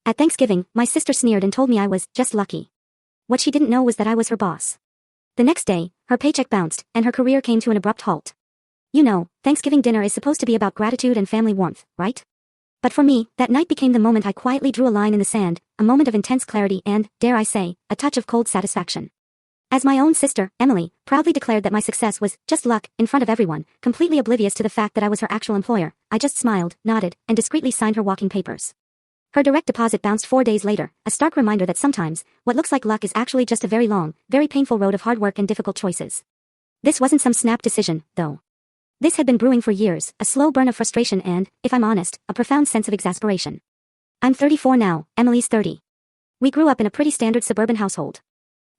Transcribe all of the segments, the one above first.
At Thanksgiving, my sister sneered and told me I was just lucky. What she didn't know was that I was her boss. The next day, her paycheck bounced, and her career came to an abrupt halt. You know, Thanksgiving dinner is supposed to be about gratitude and family warmth, right? But for me, that night became the moment I quietly drew a line in the sand, a moment of intense clarity and, dare I say, a touch of cold satisfaction. As my own sister, Emily, proudly declared that my success was just luck in front of everyone, completely oblivious to the fact that I was her actual employer, I just smiled, nodded, and discreetly signed her walking papers. Her direct deposit bounced 4 days later, a stark reminder that sometimes, what looks like luck is actually just a very long, very painful road of hard work and difficult choices. This wasn't some snap decision, though. This had been brewing for years, a slow burn of frustration and, if I'm honest, a profound sense of exasperation. I'm 34 now, Emily's 30. We grew up in a pretty standard suburban household.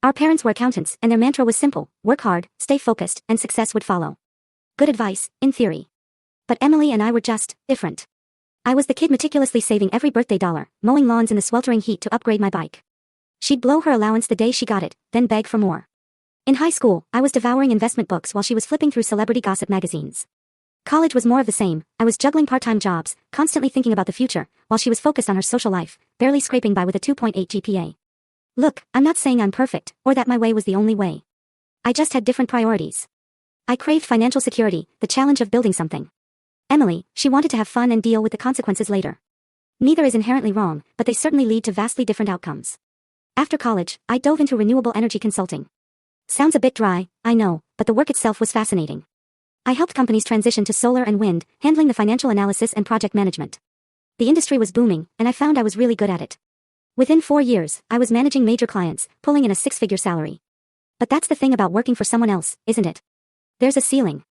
Our parents were accountants, and their mantra was simple: work hard, stay focused, and success would follow. Good advice, in theory. But Emily and I were just different. I was the kid meticulously saving every birthday dollar, mowing lawns in the sweltering heat to upgrade my bike. She'd blow her allowance the day she got it, then beg for more. In high school, I was devouring investment books while she was flipping through celebrity gossip magazines. College was more of the same. I was juggling part-time jobs, constantly thinking about the future, while she was focused on her social life, barely scraping by with a 2.8 GPA. Look, I'm not saying I'm perfect, or that my way was the only way. I just had different priorities. I craved financial security, the challenge of building something. Emily, she wanted to have fun and deal with the consequences later. Neither is inherently wrong, but they certainly lead to vastly different outcomes. After college, I dove into renewable energy consulting. Sounds a bit dry, I know, but the work itself was fascinating. I helped companies transition to solar and wind, handling the financial analysis and project management. The industry was booming, and I found I was really good at it. Within 4 years, I was managing major clients, pulling in a 6-figure salary. But that's the thing about working for someone else, isn't it? There's a ceiling.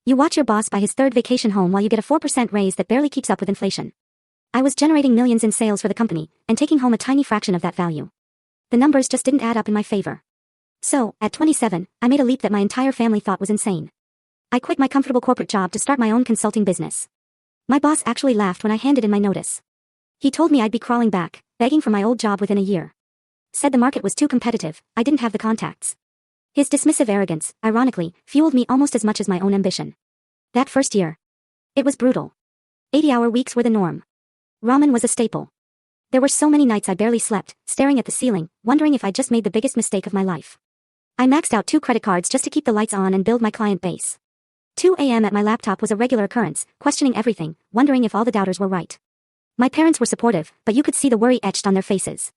You watch your boss buy his 3rd vacation home while you get a 4% raise that barely keeps up with inflation. I was generating millions in sales for the company, and taking home a tiny fraction of that value. The numbers just didn't add up in my favor. So, at 27, I made a leap that my entire family thought was insane. I quit my comfortable corporate job to start my own consulting business. My boss actually laughed when I handed in my notice. He told me I'd be crawling back, begging for my old job within a year. Said the market was too competitive, I didn't have the contacts. His dismissive arrogance, ironically, fueled me almost as much as my own ambition. That first year. It was brutal. 80-hour weeks were the norm. Ramen was a staple. There were so many nights I barely slept, staring at the ceiling, wondering if I'd just made the biggest mistake of my life. I maxed out 2 credit cards just to keep the lights on and build my client base. 2 a.m. at my laptop was a regular occurrence, questioning everything, wondering if all the doubters were right. My parents were supportive, but you could see the worry etched on their faces.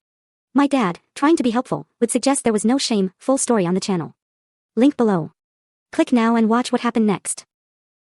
My dad, trying to be helpful, would suggest there was no shame, full story on the channel. Link below. Click now and watch what happened next.